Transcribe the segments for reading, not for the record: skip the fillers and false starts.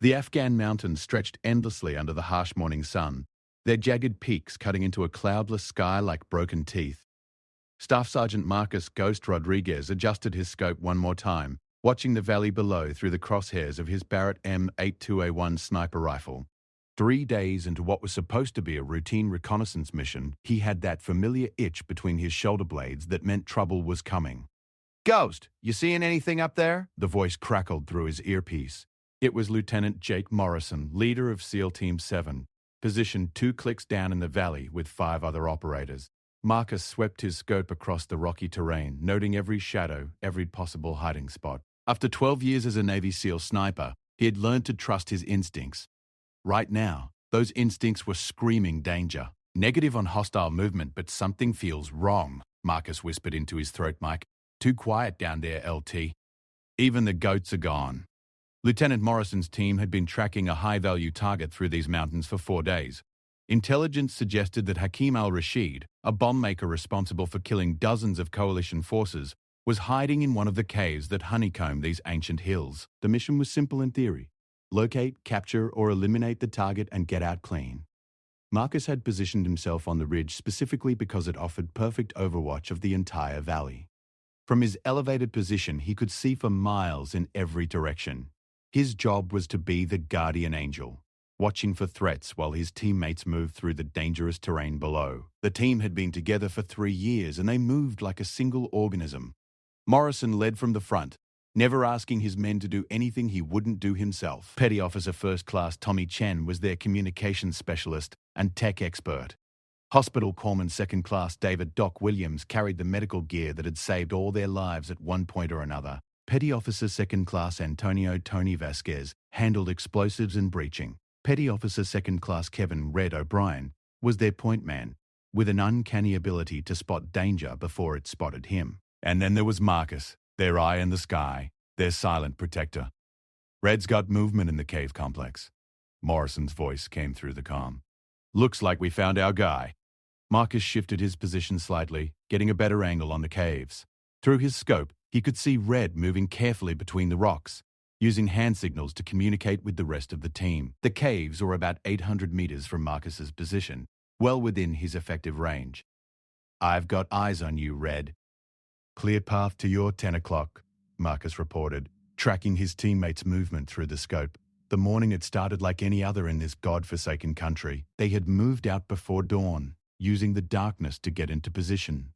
The Afghan mountains stretched endlessly under the harsh morning sun, their jagged peaks cutting into a cloudless sky like broken teeth. Staff Sergeant Marcus "Ghost" Rodriguez adjusted his scope one more time, watching the valley below through the crosshairs of his Barrett M82A1 sniper rifle. 3 days into what was supposed to be a routine reconnaissance mission, he had that familiar itch between his shoulder blades that meant trouble was coming. "Ghost, you seeing anything up there?" The voice crackled through his earpiece. It was Lieutenant Jake Morrison, leader of SEAL Team 7, positioned 2 clicks down in the valley with 5 other operators. Marcus swept his scope across the rocky terrain, noting every shadow, every possible hiding spot. After 12 years as a Navy SEAL sniper, he had learned to trust his instincts. Right now, those instincts were screaming danger. "Negative on hostile movement, but something feels wrong," Marcus whispered into his throat mic. "Too quiet down there, LT. Even the goats are gone." Lieutenant Morrison's team had been tracking a high-value target through these mountains for 4 days. Intelligence suggested that Hakeem al-Rashid, a bomb maker responsible for killing dozens of coalition forces, was hiding in one of the caves that honeycombed these ancient hills. The mission was simple in theory: locate, capture, or eliminate the target and get out clean. Marcus had positioned himself on the ridge specifically because it offered perfect overwatch of the entire valley. From his elevated position, he could see for miles in every direction. His job was to be the guardian angel, watching for threats while his teammates moved through the dangerous terrain below. The team had been together for 3 years and they moved like a single organism. Morrison led from the front, never asking his men to do anything he wouldn't do himself. Petty Officer First Class Tommy Chen was their communications specialist and tech expert. Hospital Corpsman Second Class David "Doc" Williams carried the medical gear that had saved all their lives at one point or another. Petty Officer Second Class Antonio "Tony" Vasquez handled explosives and breaching. Petty Officer Second Class Kevin "Red" O'Brien was their point man, with an uncanny ability to spot danger before it spotted him. And then there was Marcus, their eye in the sky, their silent protector. "Red's got movement in the cave complex." Morrison's voice came through the comm. "Looks like we found our guy." Marcus shifted his position slightly, getting a better angle on the caves. Through his scope, he could see Red moving carefully between the rocks, using hand signals to communicate with the rest of the team. The caves were about 800 meters from Marcus's position, well within his effective range. "I've got eyes on you, Red." "Clear path to your 10 o'clock, Marcus reported, tracking his teammates' movement through the scope. The morning had started like any other in this god-forsaken country. They had moved out before dawn, using the darkness to get into position.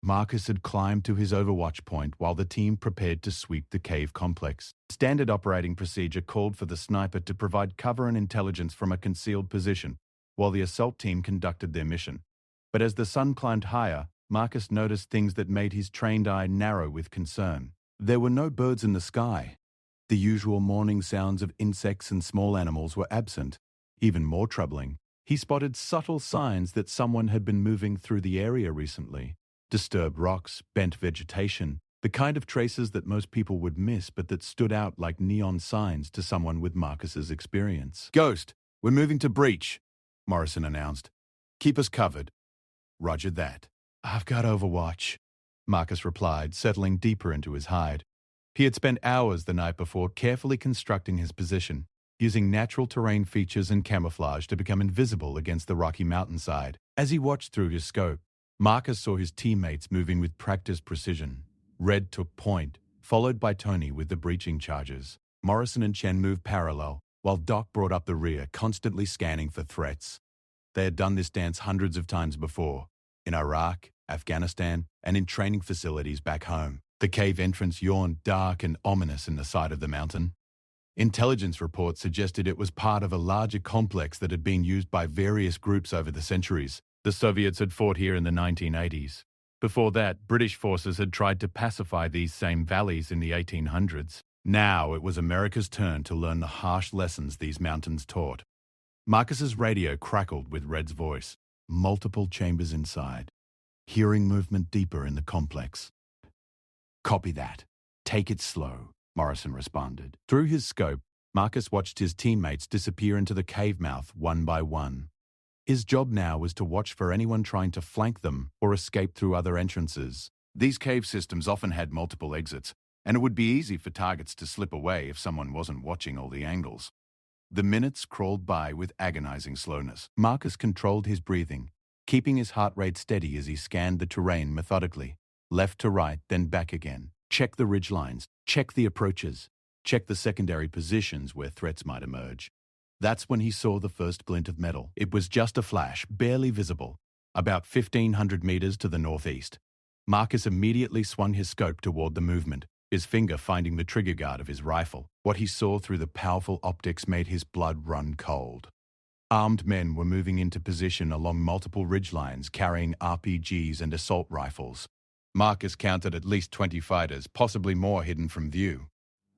Marcus had climbed to his overwatch point while the team prepared to sweep the cave complex. Standard operating procedure called for the sniper to provide cover and intelligence from a concealed position, while the assault team conducted their mission. But as the sun climbed higher, Marcus noticed things that made his trained eye narrow with concern. There were no birds in the sky. The usual morning sounds of insects and small animals were absent. Even more troubling, he spotted subtle signs that someone had been moving through the area recently. Disturbed rocks, bent vegetation, the kind of traces that most people would miss but that stood out like neon signs to someone with Marcus's experience. "Ghost, we're moving to breach," Morrison announced. "Keep us covered." "Roger that." "I've got overwatch," Marcus replied, settling deeper into his hide. He had spent hours the night before carefully constructing his position, using natural terrain features and camouflage to become invisible against the rocky mountainside. As he watched through his scope, Marcus saw his teammates moving with practiced precision. Red took point, followed by Tony with the breaching charges. Morrison and Chen moved parallel, while Doc brought up the rear, constantly scanning for threats. They had done this dance hundreds of times before, in Iraq, Afghanistan, and in training facilities back home. The cave entrance yawned dark and ominous in the side of the mountain. Intelligence reports suggested it was part of a larger complex that had been used by various groups over the centuries. The Soviets had fought here in the 1980s. Before that, British forces had tried to pacify these same valleys in the 1800s. Now it was America's turn to learn the harsh lessons these mountains taught. Marcus's radio crackled with Red's voice. "Multiple chambers inside. Hearing movement deeper in the complex." "Copy that. Take it slow," Morrison responded. Through his scope, Marcus watched his teammates disappear into the cave mouth one by one. His job now was to watch for anyone trying to flank them or escape through other entrances. These cave systems often had multiple exits, and it would be easy for targets to slip away if someone wasn't watching all the angles. The minutes crawled by with agonizing slowness. Marcus controlled his breathing, keeping his heart rate steady as he scanned the terrain methodically, left to right, then back again. Check the ridgelines, check the approaches, check the secondary positions where threats might emerge. That's when he saw the first glint of metal. It was just a flash, barely visible, about 1,500 meters to the northeast. Marcus immediately swung his scope toward the movement, his finger finding the trigger guard of his rifle. What he saw through the powerful optics made his blood run cold. Armed men were moving into position along multiple ridgelines carrying RPGs and assault rifles. Marcus counted at least 20 fighters, possibly more hidden from view.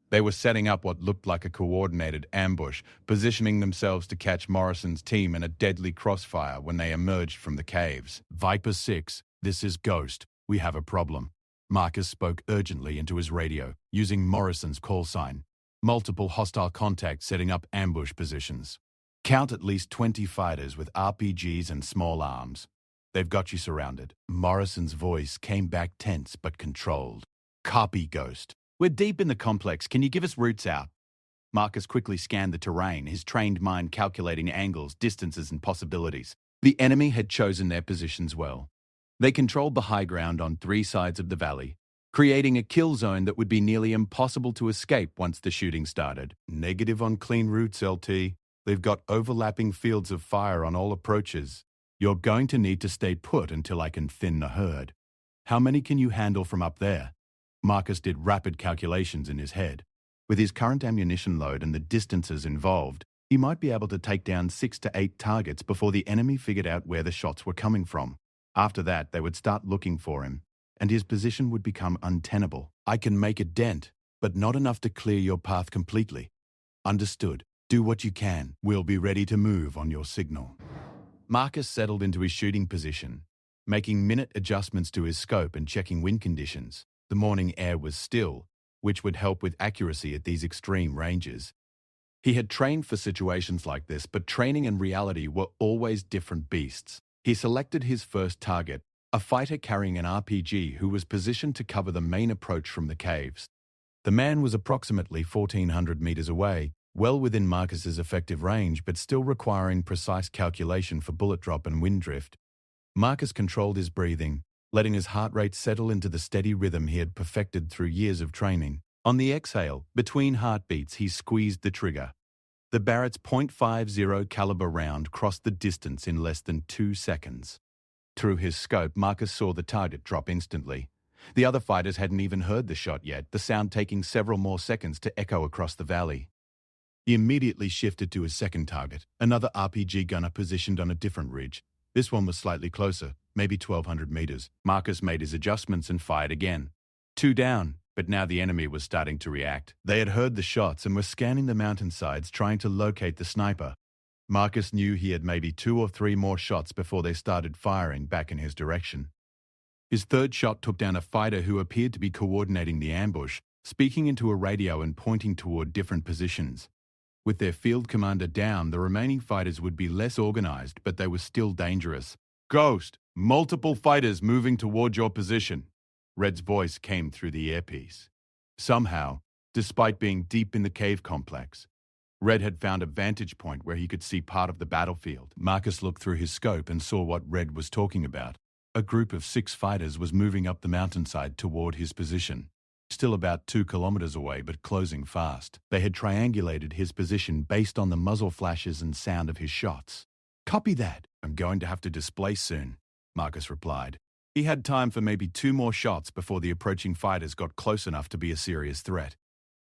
They were setting up what looked like a coordinated ambush, positioning themselves to catch Morrison's team in a deadly crossfire when they emerged from the caves. Viper 6, this is Ghost. We have a problem. Marcus spoke urgently into his radio, using Morrison's call sign. Multiple hostile contacts setting up ambush positions. Count at least 20 fighters with RPGs and small arms. They've got you surrounded. Morrison's voice came back tense but controlled. Copy, Ghost. We're deep in the complex. Can you give us routes out? Marcus quickly scanned the terrain, his trained mind calculating angles, distances, and possibilities. The enemy had chosen their positions well. They controlled the high ground on 3 sides of the valley, creating a kill zone that would be nearly impossible to escape once the shooting started. Negative on clean routes, LT. They've got overlapping fields of fire on all approaches. You're going to need to stay put until I can thin the herd. How many can you handle from up there? Marcus did rapid calculations in his head. With his current ammunition load and the distances involved, he might be able to take down 6 to 8 targets before the enemy figured out where the shots were coming from. After that, they would start looking for him, and his position would become untenable. I can make a dent, but not enough to clear your path completely. Understood. Do what you can. We'll be ready to move on your signal. Marcus settled into his shooting position, making minute adjustments to his scope and checking wind conditions. The morning air was still, which would help with accuracy at these extreme ranges. He had trained for situations like this, but training and reality were always different beasts. He selected his first target, a fighter carrying an RPG who was positioned to cover the main approach from the caves. The man was approximately 1,400 meters away, well within Marcus's effective range, but still requiring precise calculation for bullet drop and wind drift. Marcus controlled his breathing, letting his heart rate settle into the steady rhythm he had perfected through years of training. On the exhale, between heartbeats, he squeezed the trigger. The Barrett's .50 caliber round crossed the distance in less than 2 seconds. Through his scope, Marcus saw the target drop instantly. The other fighters hadn't even heard the shot yet, the sound taking several more seconds to echo across the valley. He immediately shifted to his second target, another RPG gunner positioned on a different ridge. This one was slightly closer, maybe 1,200 meters. Marcus made his adjustments and fired again. 2 down, but now the enemy was starting to react. They had heard the shots and were scanning the mountainsides trying to locate the sniper. Marcus knew he had maybe 2 or 3 more shots before they started firing back in his direction. His third shot took down a fighter who appeared to be coordinating the ambush, speaking into a radio and pointing toward different positions. With their field commander down, the remaining fighters would be less organized, but they were still dangerous. Ghost, multiple fighters moving toward your position. Red's voice came through the earpiece. Somehow, despite being deep in the cave complex, Red had found a vantage point where he could see part of the battlefield. Marcus looked through his scope and saw what Red was talking about. A group of 6 fighters was moving up the mountainside toward his position. Still about 2 kilometers away, but closing fast. They had triangulated his position based on the muzzle flashes and sound of his shots. Copy that. I'm going to have to displace soon, Marcus replied. He had time for maybe 2 more shots before the approaching fighters got close enough to be a serious threat.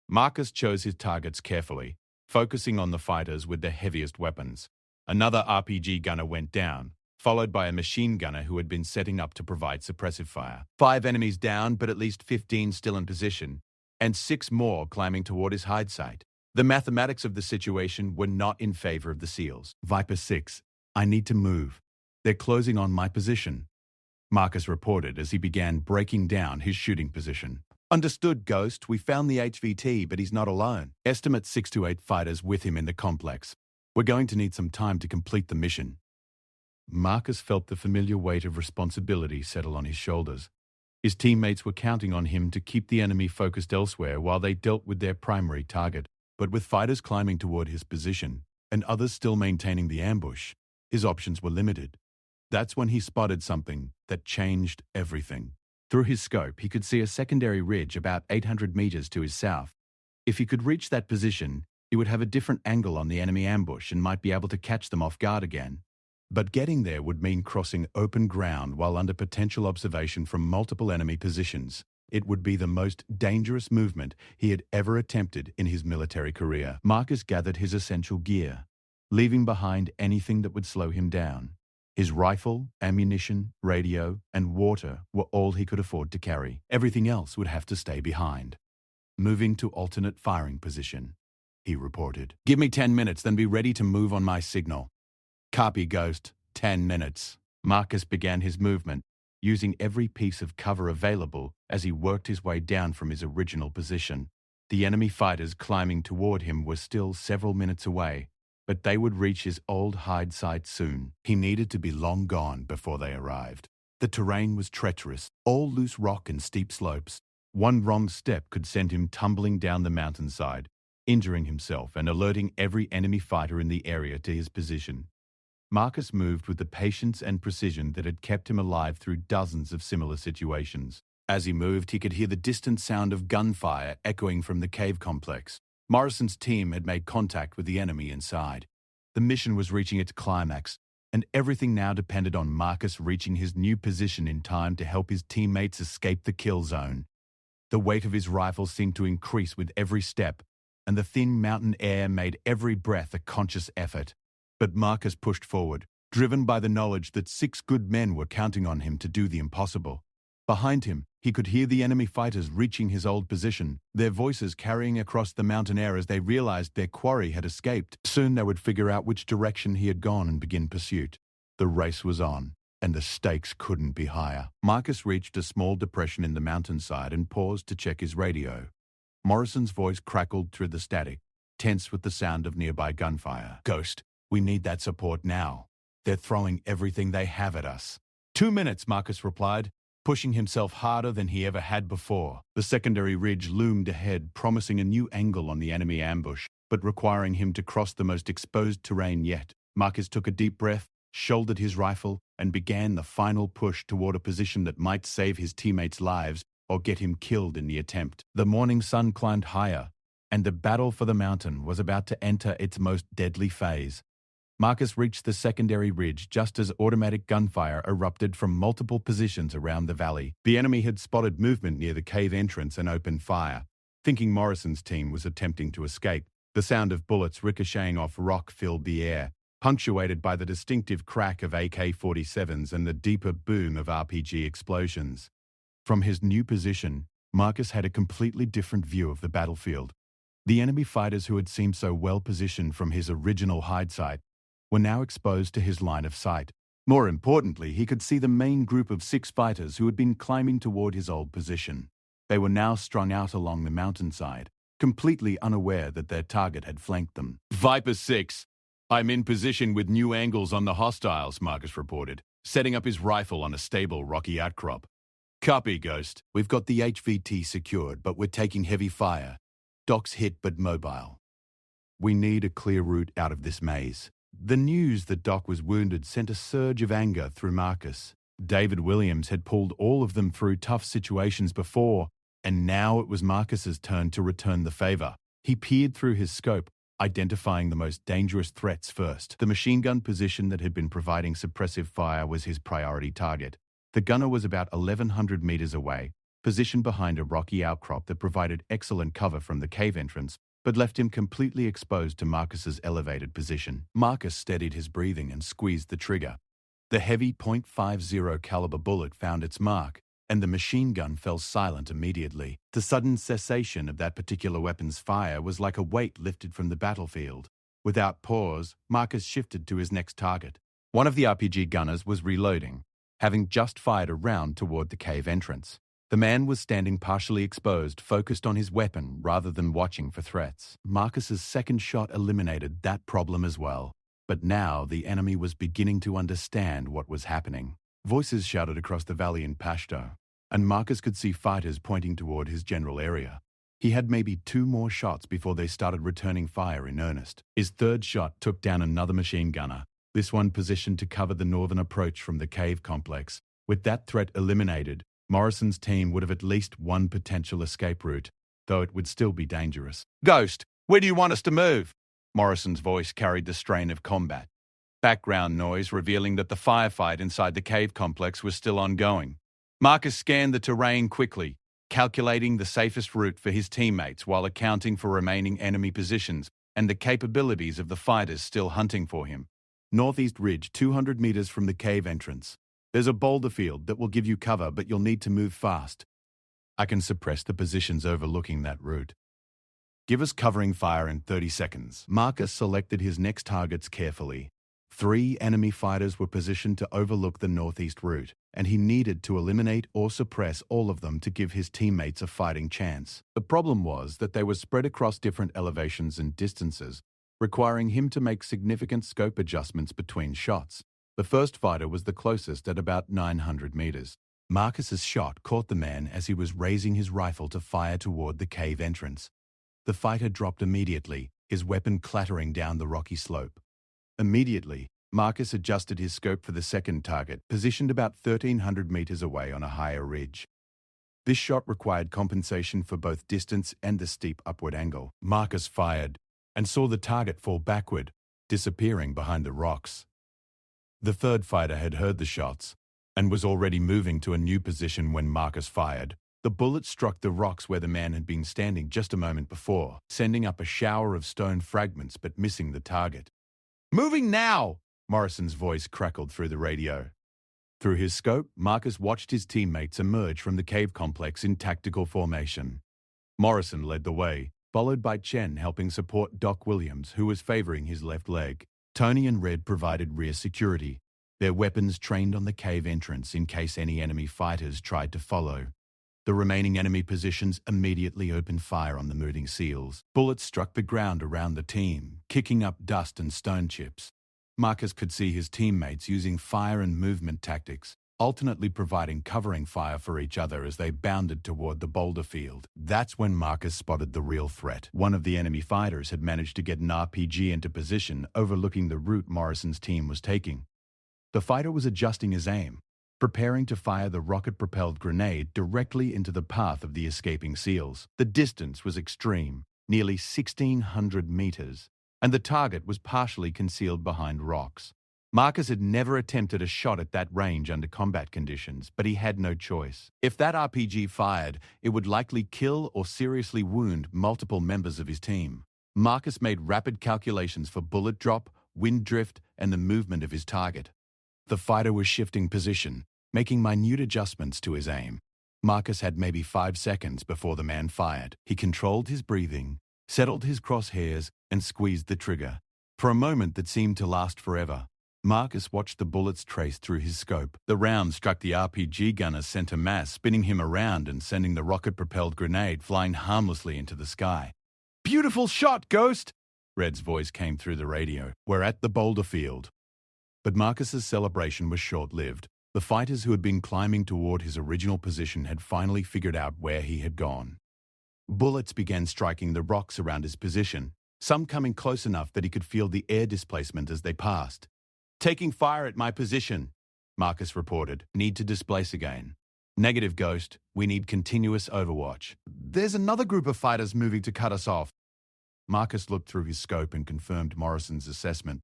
Marcus chose his targets carefully, focusing on the fighters with the heaviest weapons. Another RPG gunner went down, followed by a machine gunner who had been setting up to provide suppressive fire. 5 enemies down, but at least 15 still in position, and 6 more climbing toward his hide site. The mathematics of the situation were not in favor of the SEALs. Viper 6, I need to move. They're closing on my position, Marcus reported as he began breaking down his shooting position. Understood, Ghost. We found the HVT, but he's not alone. Estimate 6 to 8 fighters with him in the complex. We're going to need some time to complete the mission. Marcus felt the familiar weight of responsibility settle on his shoulders. His teammates were counting on him to keep the enemy focused elsewhere while they dealt with their primary target. But with fighters climbing toward his position and others still maintaining the ambush, his options were limited. That's when he spotted something that changed everything. Through his scope, he could see a secondary ridge about 800 meters to his south. If he could reach that position, he would have a different angle on the enemy ambush and might be able to catch them off guard again. But getting there would mean crossing open ground while under potential observation from multiple enemy positions. It would be the most dangerous movement he had ever attempted in his military career. Marcus gathered his essential gear, leaving behind anything that would slow him down. His rifle, ammunition, radio, and water were all he could afford to carry. Everything else would have to stay behind. Moving to alternate firing position, he reported. Give me 10 minutes, then be ready to move on my signal. Copy, Ghost. 10 minutes. Marcus began his movement, using every piece of cover available as he worked his way down from his original position. The enemy fighters climbing toward him were still several minutes away, but they would reach his old hide site soon. He needed to be long gone before they arrived. The terrain was treacherous, all loose rock and steep slopes. One wrong step could send him tumbling down the mountainside, injuring himself and alerting every enemy fighter in the area to his position. Marcus moved with the patience and precision that had kept him alive through dozens of similar situations. As he moved, he could hear the distant sound of gunfire echoing from the cave complex. Morrison's team had made contact with the enemy inside. The mission was reaching its climax, and everything now depended on Marcus reaching his new position in time to help his teammates escape the kill zone. The weight of his rifle seemed to increase with every step, and the thin mountain air made every breath a conscious effort. But Marcus pushed forward, driven by the knowledge that 6 good men were counting on him to do the impossible. Behind him, he could hear the enemy fighters reaching his old position, their voices carrying across the mountain air as they realized their quarry had escaped. Soon they would figure out which direction he had gone and begin pursuit. The race was on, and the stakes couldn't be higher. Marcus reached a small depression in the mountainside and paused to check his radio. Morrison's voice crackled through the static, tense with the sound of nearby gunfire. Ghost, we need that support now. They're throwing everything they have at us. 2 minutes, Marcus replied, pushing himself harder than he ever had before. The secondary ridge loomed ahead, promising a new angle on the enemy ambush, but requiring him to cross the most exposed terrain yet. Marcus took a deep breath, shouldered his rifle, and began the final push toward a position that might save his teammates' lives or get him killed in the attempt. The morning sun climbed higher, and the battle for the mountain was about to enter its most deadly phase. Marcus reached the secondary ridge just as automatic gunfire erupted from multiple positions around the valley. The enemy had spotted movement near the cave entrance and opened fire. Thinking Morrison's team was attempting to escape, the sound of bullets ricocheting off rock filled the air, punctuated by the distinctive crack of AK-47s and the deeper boom of RPG explosions. From his new position, Marcus had a completely different view of the battlefield. The enemy fighters who had seemed so well positioned from his original hide site were now exposed to his line of sight. More importantly, he could see the main group of 6 fighters who had been climbing toward his old position. They were now strung out along the mountainside, completely unaware that their target had flanked them. Viper 6, I'm in position with new angles on the hostiles, Marcus reported, setting up his rifle on a stable rocky outcrop. Copy, Ghost. We've got the HVT secured, but we're taking heavy fire. Doc's hit but mobile. We need a clear route out of this maze. The news that Doc was wounded sent a surge of anger through Marcus. David Williams had pulled all of them through tough situations before, and now it was Marcus's turn to return the favor. He peered through his scope, identifying the most dangerous threats first. The machine gun position that had been providing suppressive fire was his priority target. The gunner was about 1,100 meters away, positioned behind a rocky outcrop that provided excellent cover from the cave entrance, but left him completely exposed to Marcus's elevated position. Marcus steadied his breathing and squeezed the trigger. The heavy .50 caliber bullet found its mark, and the machine gun fell silent immediately. The sudden cessation of that particular weapon's fire was like a weight lifted from the battlefield. Without pause, Marcus shifted to his next target. One of the RPG gunners was reloading, having just fired a round toward the cave entrance. The man was standing partially exposed, focused on his weapon rather than watching for threats. Marcus's second shot eliminated that problem as well. But now the enemy was beginning to understand what was happening. Voices shouted across the valley in Pashto, and Marcus could see fighters pointing toward his general area. He had maybe 2 more shots before they started returning fire in earnest. His third shot took down another machine gunner, this one positioned to cover the northern approach from the cave complex. With that threat eliminated, Morrison's team would have at least one potential escape route, though it would still be dangerous. "Ghost, where do you want us to move?" Morrison's voice carried the strain of combat. Background noise revealing that the firefight inside the cave complex was still ongoing. Marcus scanned the terrain quickly, calculating the safest route for his teammates while accounting for remaining enemy positions and the capabilities of the fighters still hunting for him. Northeast ridge, 200 meters from the cave entrance. There's a boulder field that will give you cover, but you'll need to move fast. I can suppress the positions overlooking that route. Give us covering fire in 30 seconds. Marcus selected his next targets carefully. 3 enemy fighters were positioned to overlook the northeast route, and he needed to eliminate or suppress all of them to give his teammates a fighting chance. The problem was that they were spread across different elevations and distances, requiring him to make significant scope adjustments between shots. The first fighter was the closest at about 900 meters. Marcus's shot caught the man as he was raising his rifle to fire toward the cave entrance. The fighter dropped immediately, his weapon clattering down the rocky slope. Immediately, Marcus adjusted his scope for the second target, positioned about 1,300 meters away on a higher ridge. This shot required compensation for both distance and the steep upward angle. Marcus fired and saw the target fall backward, disappearing behind the rocks. The third fighter had heard the shots and was already moving to a new position when Marcus fired. The bullet struck the rocks where the man had been standing just a moment before, sending up a shower of stone fragments but missing the target. "Moving now!" Morrison's voice crackled through the radio. Through his scope, Marcus watched his teammates emerge from the cave complex in tactical formation. Morrison led the way, followed by Chen helping support Doc Williams, who was favoring his left leg. Tony and Red provided rear security, their weapons trained on the cave entrance in case any enemy fighters tried to follow. The remaining enemy positions immediately opened fire on the moving SEALs. Bullets struck the ground around the team, kicking up dust and stone chips. Marcus could see his teammates using fire and movement tactics, alternately providing covering fire for each other as they bounded toward the boulder field. That's when Marcus spotted the real threat. One of the enemy fighters had managed to get an RPG into position overlooking the route Morrison's team was taking. The fighter was adjusting his aim, preparing to fire the rocket-propelled grenade directly into the path of the escaping SEALs. The distance was extreme, nearly 1,600 meters, and the target was partially concealed behind rocks. Marcus had never attempted a shot at that range under combat conditions, but he had no choice. If that RPG fired, it would likely kill or seriously wound multiple members of his team. Marcus made rapid calculations for bullet drop, wind drift, and the movement of his target. The fighter was shifting position, making minute adjustments to his aim. Marcus had maybe 5 seconds before the man fired. He controlled his breathing, settled his crosshairs, and squeezed the trigger. For a moment that seemed to last forever, Marcus watched the bullets trace through his scope. The round struck the RPG gunner's center mass, spinning him around and sending the rocket-propelled grenade flying harmlessly into the sky. "Beautiful shot, Ghost!" Red's voice came through the radio. "We're at the boulder field." But Marcus's celebration was short-lived. The fighters who had been climbing toward his original position had finally figured out where he had gone. Bullets began striking the rocks around his position, some coming close enough that he could feel the air displacement as they passed. "Taking fire at my position," Marcus reported. "Need to displace again." "Negative, Ghost. We need continuous overwatch." "There's another group of fighters moving to cut us off." Marcus looked through his scope and confirmed Morrison's assessment.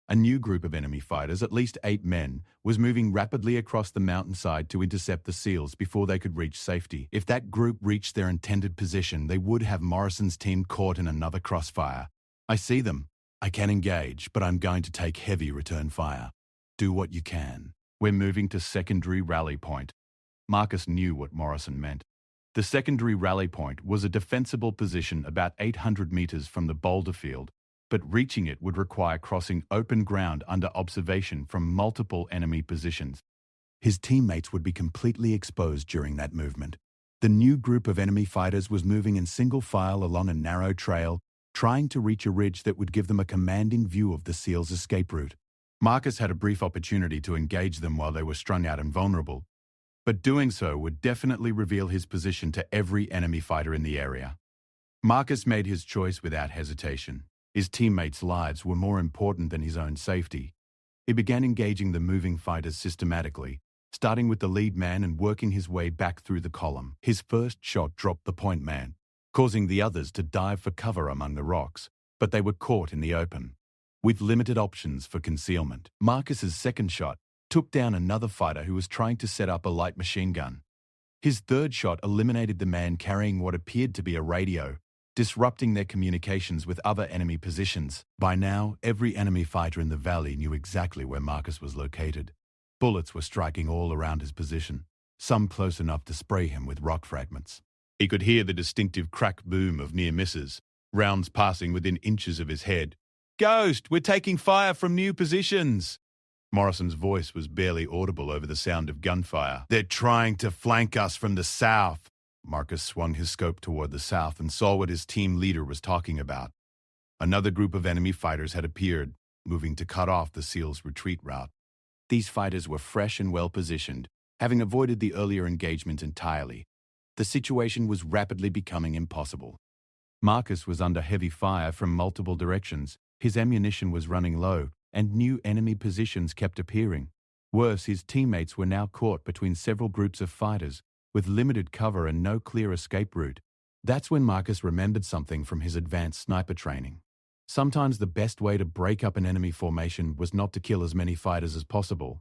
A new group of enemy fighters, at least 8 men, was moving rapidly across the mountainside to intercept the SEALs before they could reach safety. If that group reached their intended position, they would have Morrison's team caught in another crossfire. "I see them. I can engage, but I'm going to take heavy return fire. Do what you can. We're moving to secondary rally point." Marcus knew what Morrison meant. The secondary rally point was a defensible position about 800 meters from the boulder field, but reaching it would require crossing open ground under observation from multiple enemy positions. His teammates would be completely exposed during that movement. The new group of enemy fighters was moving in single file along a narrow trail, trying to reach a ridge that would give them a commanding view of the SEALs' escape route. Marcus had a brief opportunity to engage them while they were strung out and vulnerable, but doing so would definitely reveal his position to every enemy fighter in the area. Marcus made his choice without hesitation. His teammates' lives were more important than his own safety. He began engaging the moving fighters systematically, starting with the lead man and working his way back through the column. His first shot dropped the point man, causing the others to dive for cover among the rocks, but they were caught in the open, with limited options for concealment. Marcus's second shot took down another fighter who was trying to set up a light machine gun. His third shot eliminated the man carrying what appeared to be a radio, disrupting their communications with other enemy positions. By now, every enemy fighter in the valley knew exactly where Marcus was located. Bullets were striking all around his position, some close enough to spray him with rock fragments. He could hear the distinctive crack boom of near misses, rounds passing within inches of his head. "Ghost, we're taking fire from new positions!" Morrison's voice was barely audible over the sound of gunfire. "They're trying to flank us from the south." Marcus swung his scope toward the south and saw what his team leader was talking about. Another group of enemy fighters had appeared, moving to cut off the SEALs' retreat route. These fighters were fresh and well-positioned, having avoided the earlier engagement entirely. The situation was rapidly becoming impossible. Marcus was under heavy fire from multiple directions, his ammunition was running low, and new enemy positions kept appearing. Worse, his teammates were now caught between several groups of fighters, with limited cover and no clear escape route. That's when Marcus remembered something from his advanced sniper training. Sometimes the best way to break up an enemy formation was not to kill as many fighters as possible,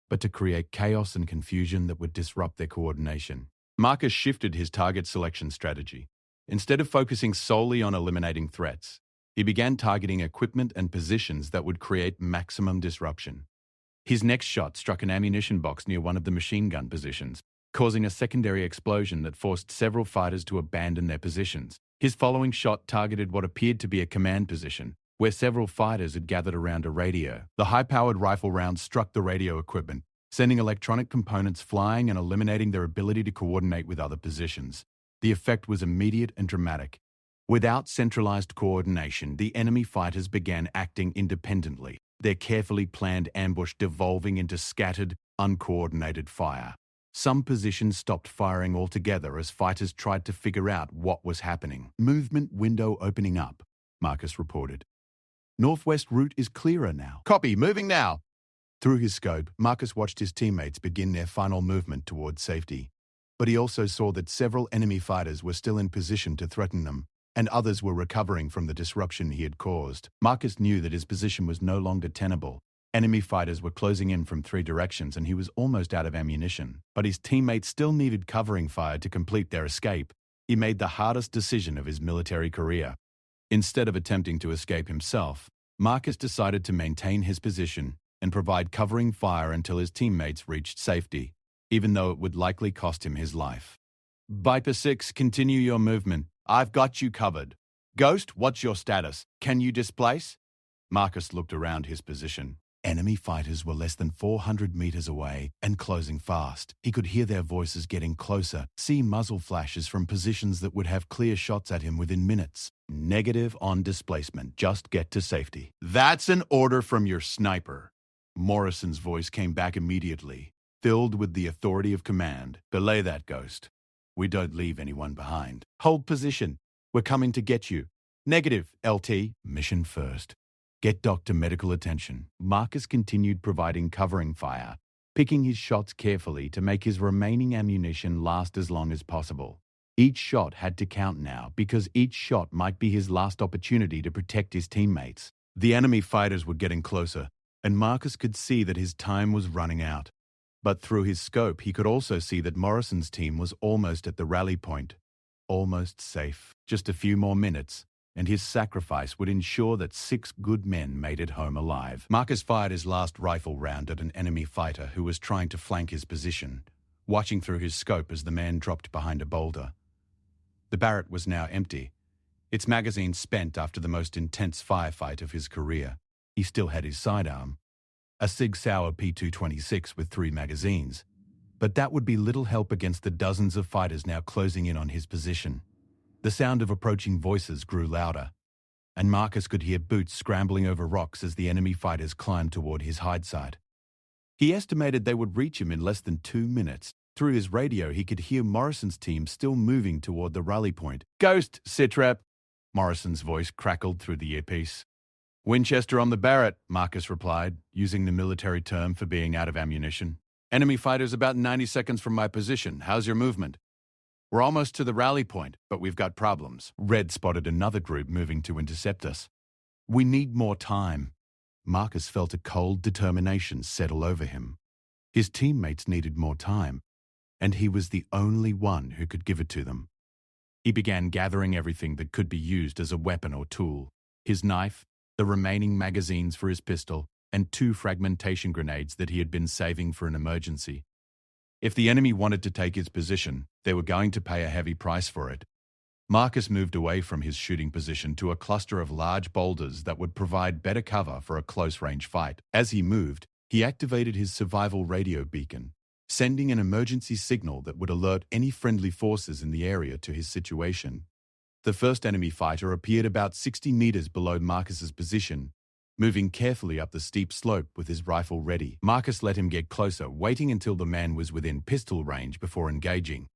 but to create chaos and confusion that would disrupt their coordination. Marcus shifted his target selection strategy. Instead of focusing solely on eliminating threats, he began targeting equipment and positions that would create maximum disruption. His next shot struck an ammunition box near one of the machine gun positions, causing a secondary explosion that forced several fighters to abandon their positions. His following shot targeted what appeared to be a command position, where several fighters had gathered around a radio. The high-powered rifle rounds struck the radio equipment, sending electronic components flying and eliminating their ability to coordinate with other positions. The effect was immediate and dramatic. Without centralized coordination, the enemy fighters began acting independently, their carefully planned ambush devolving into scattered, uncoordinated fire. Some positions stopped firing altogether as fighters tried to figure out what was happening. "Movement window opening up," Marcus reported. "Northwest route is clearer now." "Copy, moving now." Through his scope, Marcus watched his teammates begin their final movement towards safety. But he also saw that several enemy fighters were still in position to threaten them, and others were recovering from the disruption he had caused. Marcus knew that his position was no longer tenable. Enemy fighters were closing in from 3 directions and he was almost out of ammunition. But his teammates still needed covering fire to complete their escape. He made the hardest decision of his military career. Instead of attempting to escape himself, Marcus decided to maintain his position and provide covering fire until his teammates reached safety, even though it would likely cost him his life. "Viper 6, continue your movement. I've got you covered. Ghost, what's your status? Can you displace?" Marcus looked around his position. Enemy fighters were less than 400 meters away and closing fast. He could hear their voices getting closer, see muzzle flashes from positions that would have clear shots at him within minutes. "Negative on displacement. Just get to safety." "That's an order from your sniper." Morrison's voice came back immediately, filled with the authority of command. "Belay that, Ghost. We don't leave anyone behind. Hold position. We're coming to get you." "Negative, LT. Mission first. Get Doc to medical attention." Marcus continued providing covering fire, picking his shots carefully to make his remaining ammunition last as long as possible. Each shot had to count now because each shot might be his last opportunity to protect his teammates. The enemy fighters were getting closer, and Marcus could see that his time was running out. But through his scope, he could also see that Morrison's team was almost at the rally point, almost safe. Just a few more minutes, and his sacrifice would ensure that 6 good men made it home alive. Marcus fired his last rifle round at an enemy fighter who was trying to flank his position, watching through his scope as the man dropped behind a boulder. The Barrett was now empty, its magazine spent after the most intense firefight of his career. He still had his sidearm, a Sig Sauer P226 with 3 magazines, but that would be little help against the dozens of fighters now closing in on his position. The sound of approaching voices grew louder, and Marcus could hear boots scrambling over rocks as the enemy fighters climbed toward his hide site. He estimated they would reach him in less than 2 minutes. Through his radio, he could hear Morrison's team still moving toward the rally point. "Ghost, Sitrep, Morrison's voice crackled through the earpiece. Winchester on the Barrett, Marcus replied, using the military term for being out of ammunition. Enemy fighters about 90 seconds from my position. How's your movement? We're almost to the rally point, but we've got problems. Red spotted another group moving to intercept us. We need more time. Marcus felt a cold determination settle over him. His teammates needed more time, and he was the only one who could give it to them. He began gathering everything that could be used as a weapon or tool. His knife, the remaining magazines for his pistol, and 2 fragmentation grenades that he had been saving for an emergency. If the enemy wanted to take his position, they were going to pay a heavy price for it. Marcus moved away from his shooting position to a cluster of large boulders that would provide better cover for a close-range fight. As he moved, he activated his survival radio beacon, sending an emergency signal that would alert any friendly forces in the area to his situation. The first enemy fighter appeared about 60 meters below Marcus's position, moving carefully up the steep slope with his rifle ready. Marcus let him get closer, waiting until the man was within pistol range before engaging.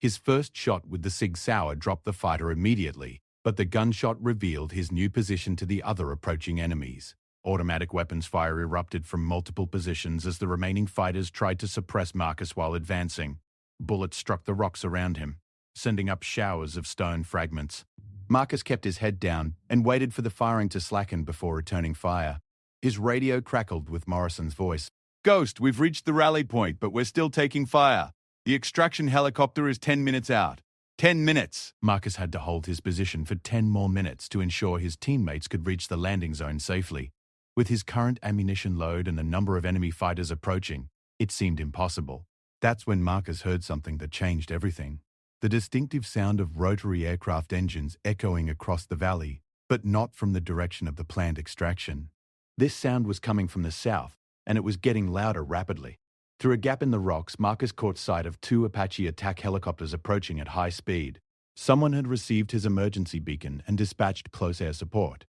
His first shot with the Sig Sauer dropped the fighter immediately, but the gunshot revealed his new position to the other approaching enemies. Automatic weapons fire erupted from multiple positions as the remaining fighters tried to suppress Marcus while advancing. Bullets struck the rocks around him, sending up showers of stone fragments. Marcus kept his head down and waited for the firing to slacken before returning fire. His radio crackled with Morrison's voice. Ghost, we've reached the rally point, but we're still taking fire. The extraction helicopter is 10 minutes out. 10 minutes! Marcus had to hold his position for 10 more minutes to ensure his teammates could reach the landing zone safely. With his current ammunition load and the number of enemy fighters approaching, it seemed impossible. That's when Marcus heard something that changed everything. The distinctive sound of rotary aircraft engines echoing across the valley, but not from the direction of the planned extraction. This sound was coming from the south, and it was getting louder rapidly. Through a gap in the rocks, Marcus caught sight of 2 Apache attack helicopters approaching at high speed. Someone had received his emergency beacon and dispatched close air support.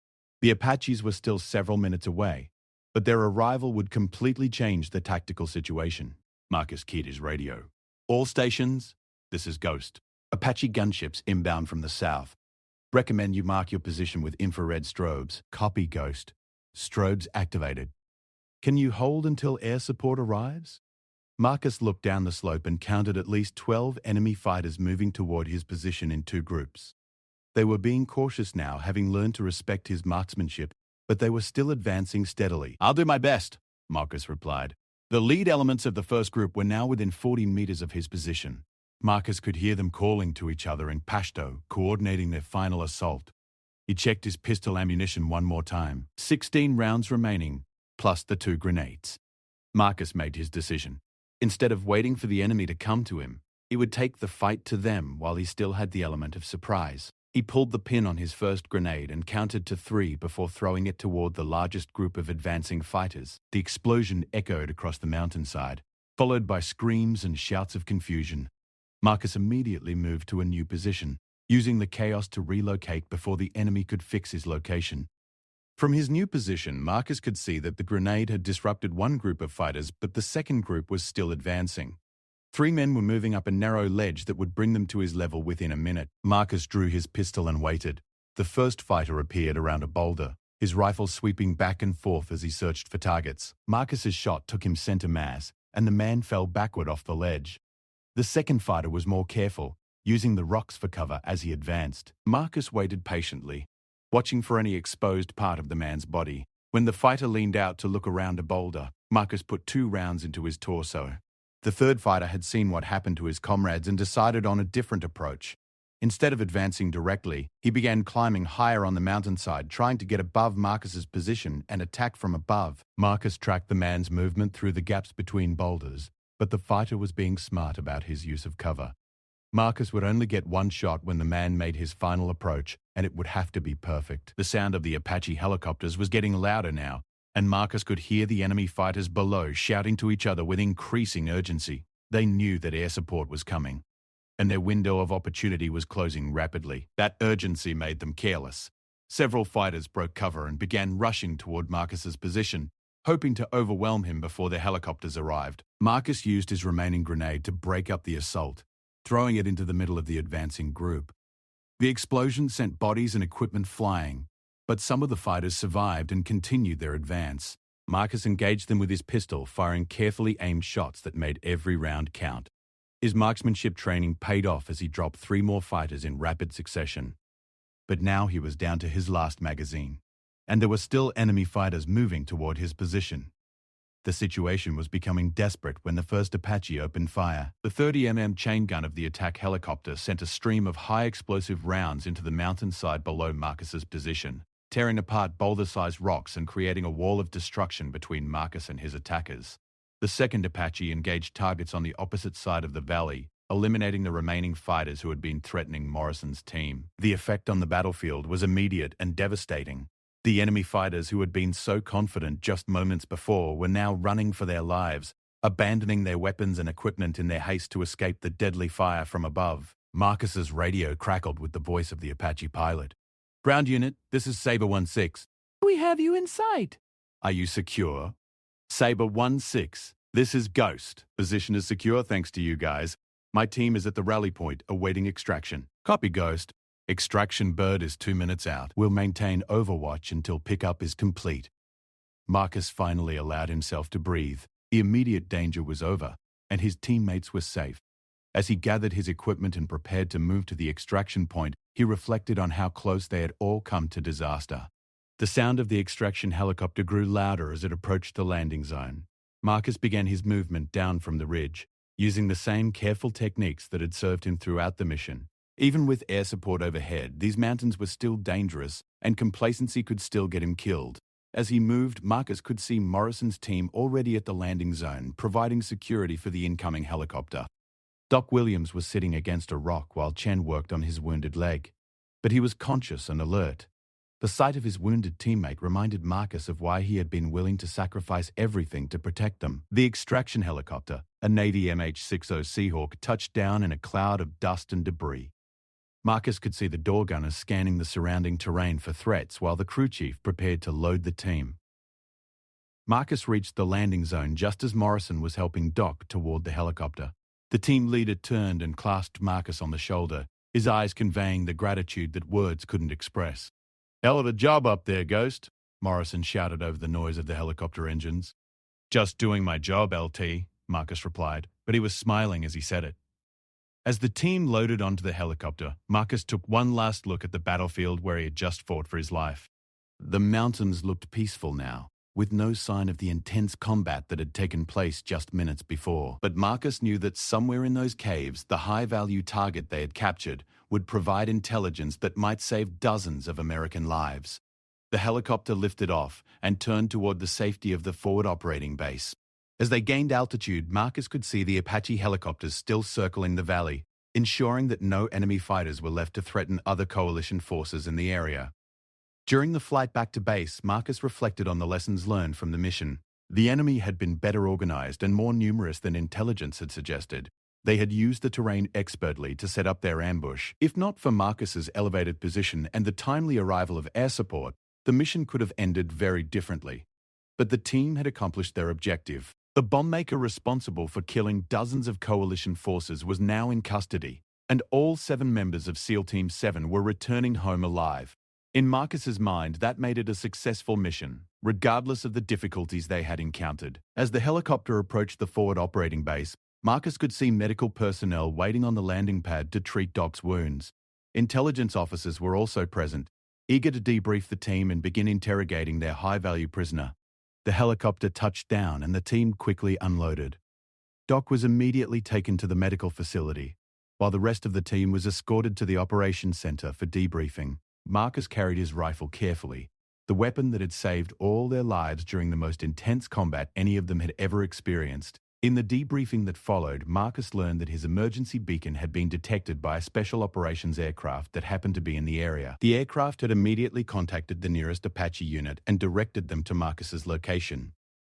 The Apaches were still several minutes away, but their arrival would completely change the tactical situation. Marcus keyed his radio. All stations, this is Ghost. Apache gunships inbound from the south. Recommend you mark your position with infrared strobes. Copy, Ghost. Strobes activated. Can you hold until air support arrives? Marcus looked down the slope and counted at least 12 enemy fighters moving toward his position in 2 groups. They were being cautious now, having learned to respect his marksmanship, but they were still advancing steadily. I'll do my best, Marcus replied. The lead elements of the first group were now within 40 meters of his position. Marcus could hear them calling to each other in Pashto, coordinating their final assault. He checked his pistol ammunition one more time. 16 rounds remaining, plus the 2 grenades. Marcus made his decision. Instead of waiting for the enemy to come to him, he would take the fight to them while he still had the element of surprise. He pulled the pin on his first grenade and counted to 3 before throwing it toward the largest group of advancing fighters. The explosion echoed across the mountainside, followed by screams and shouts of confusion. Marcus immediately moved to a new position, using the chaos to relocate before the enemy could fix his location. From his new position, Marcus could see that the grenade had disrupted one group of fighters, but the second group was still advancing. 3 men were moving up a narrow ledge that would bring them to his level within a minute. Marcus drew his pistol and waited. The first fighter appeared around a boulder, his rifle sweeping back and forth as he searched for targets. Marcus's shot took him center mass, and the man fell backward off the ledge. The second fighter was more careful, using the rocks for cover as he advanced. Marcus waited patiently, watching for any exposed part of the man's body. When the fighter leaned out to look around a boulder, Marcus put 2 rounds into his torso. The third fighter had seen what happened to his comrades and decided on a different approach. Instead of advancing directly, he began climbing higher on the mountainside, trying to get above Marcus's position and attack from above. Marcus tracked the man's movement through the gaps between boulders, but the fighter was being smart about his use of cover. Marcus would only get 1 shot when the man made his final approach, and it would have to be perfect. The sound of the Apache helicopters was getting louder now, and Marcus could hear the enemy fighters below shouting to each other with increasing urgency. They knew that air support was coming, and their window of opportunity was closing rapidly. That urgency made them careless. Several fighters broke cover and began rushing toward Marcus's position, hoping to overwhelm him before their helicopters arrived. Marcus used his remaining grenade to break up the assault, throwing it into the middle of the advancing group. The explosion sent bodies and equipment flying, but some of the fighters survived and continued their advance. Marcus engaged them with his pistol, firing carefully aimed shots that made every round count. His marksmanship training paid off as he dropped 3 more fighters in rapid succession. But now he was down to his last magazine, and there were still enemy fighters moving toward his position. The situation was becoming desperate when the first Apache opened fire. The 30mm chain gun of the attack helicopter sent a stream of high-explosive rounds into the mountainside below Marcus's position, tearing apart boulder-sized rocks and creating a wall of destruction between Marcus and his attackers. The second Apache engaged targets on the opposite side of the valley, eliminating the remaining fighters who had been threatening Morrison's team. The effect on the battlefield was immediate and devastating. The enemy fighters who had been so confident just moments before were now running for their lives, abandoning their weapons and equipment in their haste to escape the deadly fire from above. Marcus's radio crackled with the voice of the Apache pilot. "Ground unit, this is Sabre 1-6. We have you in sight. Are you secure? Sabre 1-6, this is Ghost. Position is secure thanks to you guys. My team is at the rally point awaiting extraction. Copy, Ghost. Extraction bird is 2 minutes out. We'll maintain overwatch until pickup is complete." Marcus finally allowed himself to breathe. The immediate danger was over, and his teammates were safe. As he gathered his equipment and prepared to move to the extraction point, he reflected on how close they had all come to disaster. The sound of the extraction helicopter grew louder as it approached the landing zone. Marcus began his movement down from the ridge, using the same careful techniques that had served him throughout the mission. Even with air support overhead, these mountains were still dangerous, and complacency could still get him killed. As he moved, Marcus could see Morrison's team already at the landing zone, providing security for the incoming helicopter. Doc Williams was sitting against a rock while Chen worked on his wounded leg, but he was conscious and alert. The sight of his wounded teammate reminded Marcus of why he had been willing to sacrifice everything to protect them. The extraction helicopter, a Navy MH-60 Seahawk, touched down in a cloud of dust and debris. Marcus could see the door gunners scanning the surrounding terrain for threats while the crew chief prepared to load the team. Marcus reached the landing zone just as Morrison was helping Doc toward the helicopter. The team leader turned and clasped Marcus on the shoulder, his eyes conveying the gratitude that words couldn't express. "Hell of a job up there, Ghost," Morrison shouted over the noise of the helicopter engines. "Just doing my job, LT," Marcus replied, but he was smiling as he said it. As the team loaded onto the helicopter, Marcus took one last look at the battlefield where he had just fought for his life. The mountains looked peaceful now, with no sign of the intense combat that had taken place just minutes before. But Marcus knew that somewhere in those caves, the high-value target they had captured would provide intelligence that might save dozens of American lives. The helicopter lifted off and turned toward the safety of the forward operating base. As they gained altitude, Marcus could see the Apache helicopters still circling the valley, ensuring that no enemy fighters were left to threaten other coalition forces in the area. During the flight back to base, Marcus reflected on the lessons learned from the mission. The enemy had been better organized and more numerous than intelligence had suggested. They had used the terrain expertly to set up their ambush. If not for Marcus's elevated position and the timely arrival of air support, the mission could have ended very differently. But the team had accomplished their objective. The bombmaker responsible for killing dozens of coalition forces was now in custody, and all 7 members of SEAL Team 7 were returning home alive. In Marcus's mind, that made it a successful mission, regardless of the difficulties they had encountered. As the helicopter approached the forward operating base, Marcus could see medical personnel waiting on the landing pad to treat Doc's wounds. Intelligence officers were also present, eager to debrief the team and begin interrogating their high-value prisoner. The helicopter touched down and the team quickly unloaded. Doc was immediately taken to the medical facility, while the rest of the team was escorted to the operations center for debriefing. Marcus carried his rifle carefully, the weapon that had saved all their lives during the most intense combat any of them had ever experienced. In the debriefing that followed, Marcus learned that his emergency beacon had been detected by a special operations aircraft that happened to be in the area. The aircraft had immediately contacted the nearest Apache unit and directed them to Marcus's location.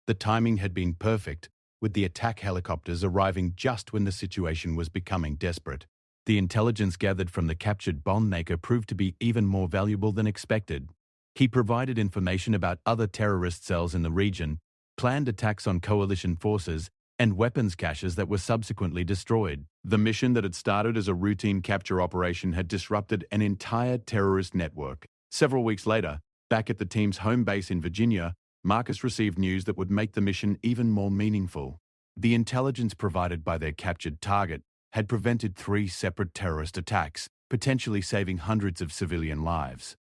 The timing had been perfect, with the attack helicopters arriving just when the situation was becoming desperate. The intelligence gathered from the captured bombmaker proved to be even more valuable than expected. He provided information about other terrorist cells in the region, planned attacks on coalition forces, and weapons caches that were subsequently destroyed. The mission that had started as a routine capture operation had disrupted an entire terrorist network. Several weeks later, back at the team's home base in Virginia, Marcus received news that would make the mission even more meaningful. The intelligence provided by their captured target had prevented 3 separate terrorist attacks, potentially saving hundreds of civilian lives.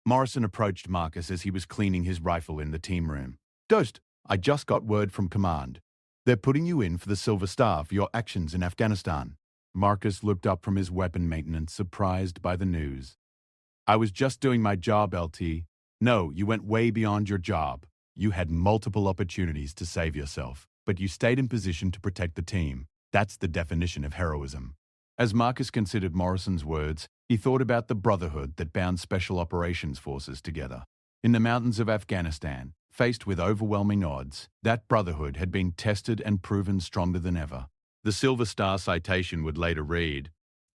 Morrison approached Marcus as he was cleaning his rifle in the team room. "Dost, I just got word from command. They're putting you in for the Silver Star for your actions in Afghanistan." Marcus looked up from his weapon maintenance, surprised by the news. "I was just doing my job, LT." "No, you went way beyond your job. You had multiple opportunities to save yourself, but you stayed in position to protect the team. That's the definition of heroism." As Marcus considered Morrison's words, he thought about the brotherhood that bound Special Operations Forces together. In the mountains of Afghanistan, faced with overwhelming odds, that brotherhood had been tested and proven stronger than ever. The Silver Star citation would later read,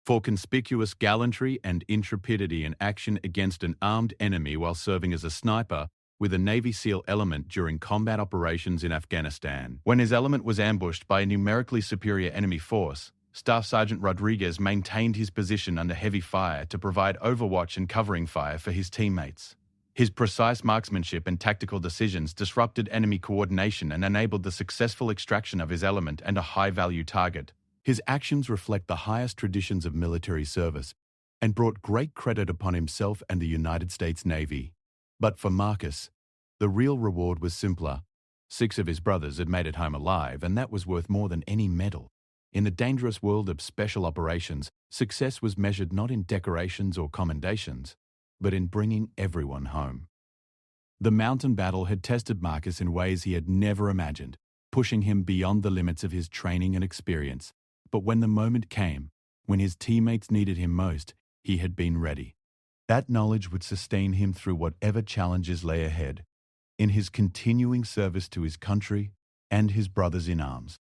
"For conspicuous gallantry and intrepidity in action against an armed enemy while serving as a sniper with a Navy SEAL element during combat operations in Afghanistan." When his element was ambushed by a numerically superior enemy force, Staff Sergeant Rodriguez maintained his position under heavy fire to provide overwatch and covering fire for his teammates. His precise marksmanship and tactical decisions disrupted enemy coordination and enabled the successful extraction of his element and a high-value target. His actions reflect the highest traditions of military service and brought great credit upon himself and the United States Navy. But for Marcus, the real reward was simpler. 6 of his brothers had made it home alive, and that was worth more than any medal. In the dangerous world of special operations, success was measured not in decorations or commendations, but in bringing everyone home. The mountain battle had tested Marcus in ways he had never imagined, pushing him beyond the limits of his training and experience. But when the moment came, when his teammates needed him most, he had been ready. That knowledge would sustain him through whatever challenges lay ahead, in his continuing service to his country and his brothers in arms.